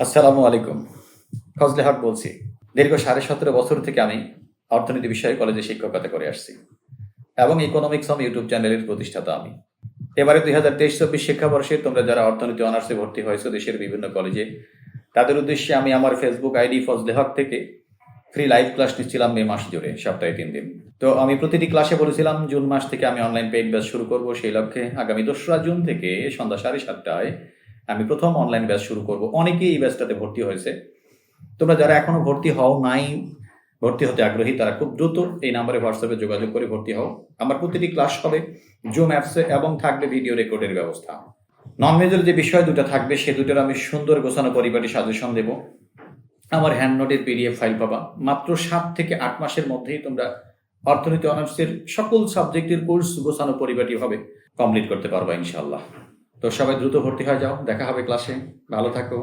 আসসালামু আলাইকুম। ফজলে হক বলছি। দীর্ঘ 17.5 বছর থেকে আমি অর্থনীতি বিষয়ে কলেজে শিক্ষকতা করে আসছি এবং ইকোনমিক্স হোম ইউটিউব চ্যানেলের প্রতিষ্ঠাতা আমি। এবারে 2023-24 শিক্ষাবর্ষে তোমরা যারা অর্থনীতি অনার্সে ভর্তি হয়েছো দেশের বিভিন্ন কলেজে, তাদের উদ্দেশ্যে আমি আমার ফেসবুক আইডি ফজলে হক থেকে ফ্রি লাইভ ক্লাস নিচ্ছিলাম মে মাস জুড়ে, সপ্তাহে 3 দিন। তো আমি প্রতিটি ক্লাসে বলেছিলাম জুন মাস থেকে আমি অনলাইন পেইড ব্যাচ শুরু করব। সেই লক্ষ্যে আগামী 2রা জুন থেকে সন্ধ্যা 7:30টায় আমি প্রথম অনলাইন ব্যাচ শুরু করব। অনেকেই এই ব্যাচটাতে ভর্তি হয়েছে। তোমরা যারা এখনো ভর্তি হও নাই, ভর্তি হতে আগ্রহী, তারা খুব দ্রুত এই নাম্বারে হোয়াটসঅ্যাপে যোগাযোগ করে ভর্তি হও। আমার প্রতিটি ক্লাস হবে জুম অ্যাপসে এবং থাকবে ভিডিও রেকর্ডের ব্যবস্থা। নন মেজর যে বিষয় দুটো থাকবে সে দুটোর আমি সুন্দর গোছানো পরিপাটি সাজেশন দেব। আমার হ্যান্ড নোটের পিডিএফ ফাইল পাবা। মাত্র 7 থেকে 8 মাসের মধ্যেই তোমরা অর্থনীতি অনার্সের সকল সাবজেক্টের কোর্স গোছানো পরিপাটিভাবে কমপ্লিট করতে পারবা ইনশাআল্লাহ। তো সবাই দ্রুত ভর্তি হয়ে যাও। দেখা হবে ক্লাসে। ভালো থাকো।